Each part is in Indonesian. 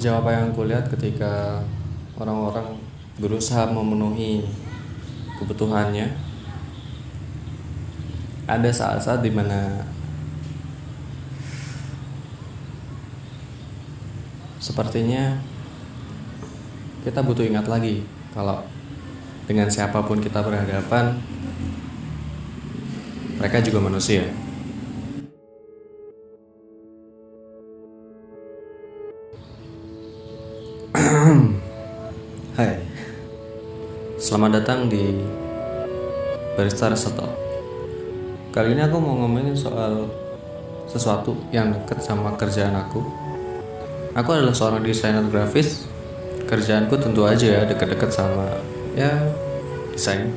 Sejauh apa yang kulihat ketika orang-orang berusaha memenuhi kebutuhannya, ada saat-saat dimana sepertinya kita butuh ingat lagi kalau dengan siapapun kita berhadapan, mereka juga manusia. Hai, selamat datang di Barista Reseto. Kali ini aku mau ngomongin soal sesuatu yang dekat sama kerjaan aku. Aku adalah seorang desainer grafis. Kerjaanku tentu aja ya dekat-dekat sama desain.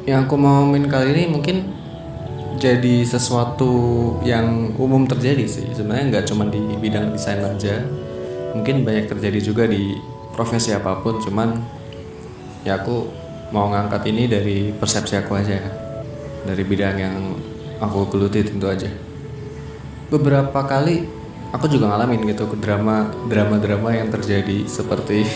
Yang aku mau ngomongin kali ini mungkin jadi sesuatu yang umum terjadi sih. Sebenarnya nggak cuma di bidang desain aja. Mungkin banyak terjadi juga di profesi apapun. Cuman ya aku mau ngangkat ini dari persepsi aku aja, dari bidang yang aku geluti tentu aja. Beberapa kali aku juga ngalamin gitu ke drama yang terjadi seperti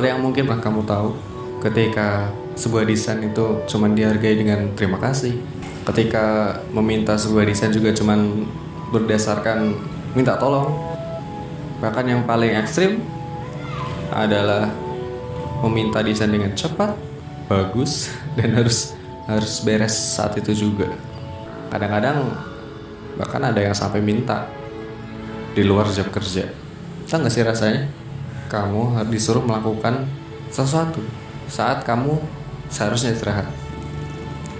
yang mungkin pernah kamu tahu, ketika sebuah desain itu cuman dihargai dengan terima kasih, ketika meminta sebuah desain juga cuman berdasarkan minta tolong. Bahkan yang paling ekstrim adalah meminta desain dengan cepat, bagus, dan harus beres saat itu juga. Kadang-kadang bahkan ada yang sampai minta di luar jam kerja. Tahu gak sih rasanya? Kamu disuruh melakukan sesuatu saat kamu seharusnya istirahat.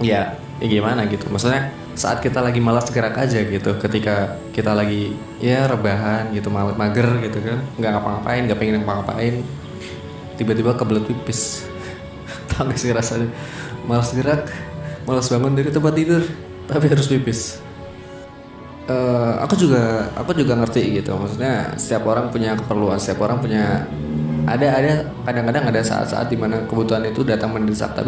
Ya gimana gitu. Maksudnya saat kita lagi malas gerak aja gitu. Ketika kita lagi rebahan gitu, mager gitu kan, nggak ngapa-ngapain, nggak pengen ngapa-ngapain, tiba-tiba kebelet pipis. Tahu gak sih rasanya? Malas gerak, malas bangun dari tempat tidur, tapi harus pipis. Aku juga ngerti gitu. Maksudnya setiap orang punya keperluan, setiap orang punya ada kadang-kadang ada saat-saat dimana kebutuhan itu datang mendesak,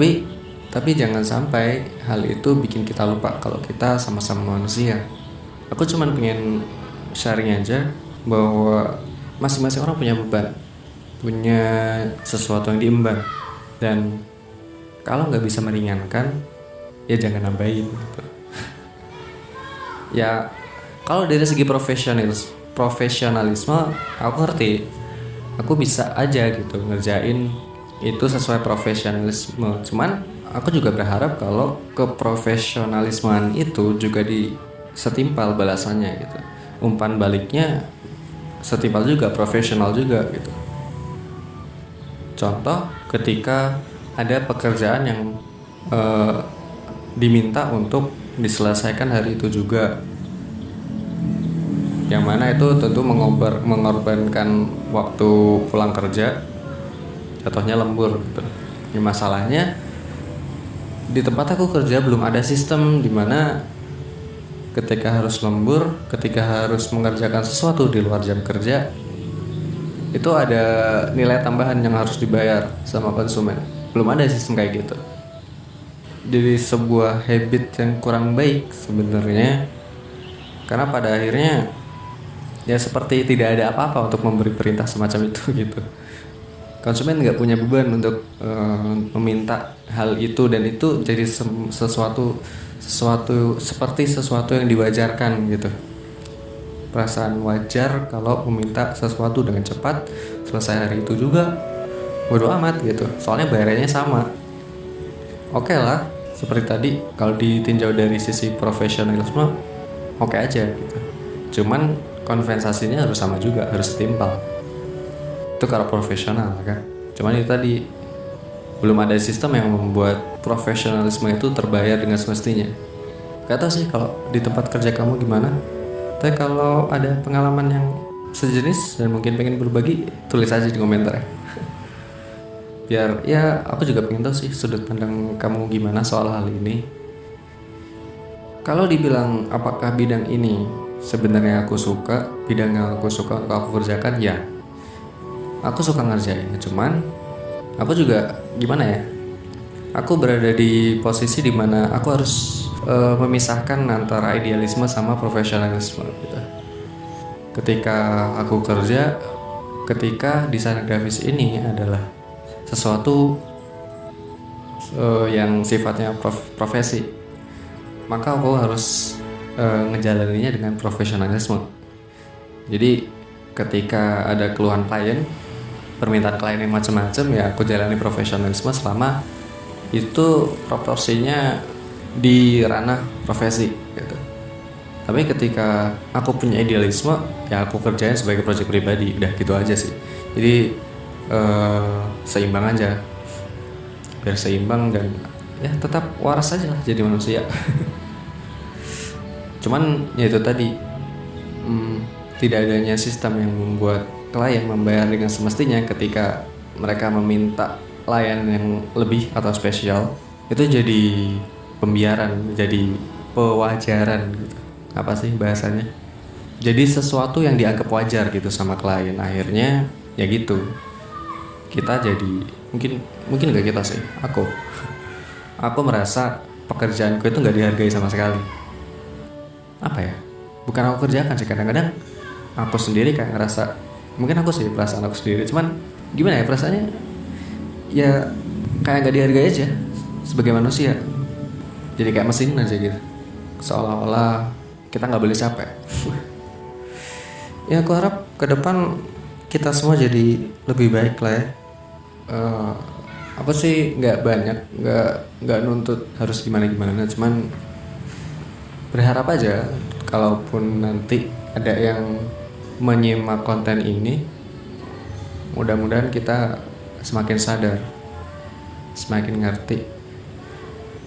tapi jangan sampai hal itu bikin kita lupa kalau kita sama-sama manusia. Aku cuman pengen sharing aja bahwa masing-masing orang punya beban, punya sesuatu yang diemban, dan kalau nggak bisa meringankan ya jangan nambahin gitu. Ya kalau dari segi profesionalisme aku ngerti, aku bisa aja gitu ngerjain itu sesuai profesionalisme. Cuman aku juga berharap kalau keprofesionalismean itu juga setimpal balasannya gitu. Umpan baliknya setimpal juga, profesional juga gitu. Contoh ketika ada pekerjaan yang diminta untuk diselesaikan hari itu juga, yang mana itu tentu mengorbankan waktu pulang kerja, jatuhnya lembur gitu. Ya, masalahnya di tempat aku kerja belum ada sistem dimana ketika harus lembur, ketika harus mengerjakan sesuatu di luar jam kerja, itu ada nilai tambahan yang harus dibayar sama konsumen. Belum ada sistem kayak gitu. Jadi sebuah habit yang kurang baik sebenarnya, karena pada akhirnya ya seperti tidak ada apa-apa untuk memberi perintah semacam itu gitu. Konsumen nggak punya beban untuk meminta hal itu, dan itu jadi sesuatu seperti sesuatu yang diwajarkan gitu. Perasaan wajar kalau meminta sesuatu dengan cepat, selesai hari itu juga, bodo amat gitu. Soalnya bayarannya sama. Oke lah, seperti tadi kalau ditinjau dari sisi profesionalisme, oke aja gitu. Cuman kompensasinya harus sama juga, harus setimpal. Itu kalau profesional kan. Cuman itu tadi belum ada sistem yang membuat profesionalisme itu terbayar dengan semestinya. Gak tau sih kalau di tempat kerja kamu gimana. Tapi kalau ada pengalaman yang sejenis dan mungkin pengen berbagi, tulis aja di komentar ya. Biar aku juga pengen tahu sih sudut pandang kamu gimana soal hal ini. Kalau dibilang apakah bidang ini sebenarnya aku suka, bidang yang aku suka untuk aku kerjakan, ya aku suka ngerjainnya. Cuman aku juga gimana ya, aku berada di posisi dimana aku harus memisahkan antara idealisme sama profesionalisme gitu. ketika aku kerja, ketika desain grafis ini adalah sesuatu yang sifatnya profesi, maka aku harus ngejalaninnya dengan profesionalisme. Jadi ketika ada keluhan klien, permintaan klien yang macam-macam, ya aku jalani profesionalisme selama itu proporsinya di ranah profesi gitu. Tapi ketika aku punya idealisme, ya aku kerjain sebagai proyek pribadi, udah gitu aja sih. Jadi seimbang aja, biar seimbang dan ya tetap waras aja lah jadi manusia. Cuman ya itu tadi, tidak adanya sistem yang membuat klien membayar dengan semestinya ketika mereka meminta layanan yang lebih atau spesial, itu jadi pembiaran, jadi pewajaran gitu. Apa sih bahasanya? Jadi sesuatu yang dianggap wajar gitu sama klien. Akhirnya ya gitu. Kita jadi mungkin gak kita sih. Aku merasa pekerjaanku itu gak dihargai sama sekali. Apa ya? Bukan aku kerjakan sih, kadang-kadang aku sendiri kayak ngerasa, mungkin aku sih perasaan aku sendiri, cuman gimana ya perasaannya, ya kayak gak dihargai aja sebagai manusia. Jadi kayak mesin aja gitu, seolah-olah kita gak boleh capek. Ya aku harap ke depan kita semua jadi lebih baik lah ya. Aku sih nggak banyak, nggak nuntut harus gimana, cuman berharap aja kalaupun nanti ada yang menyimak konten ini, mudah-mudahan kita semakin sadar, semakin ngerti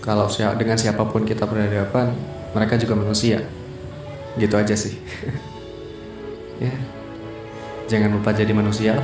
kalau dengan siapapun kita berhadapan, mereka juga manusia. Gitu aja sih. Ya, jangan lupa jadi manusia.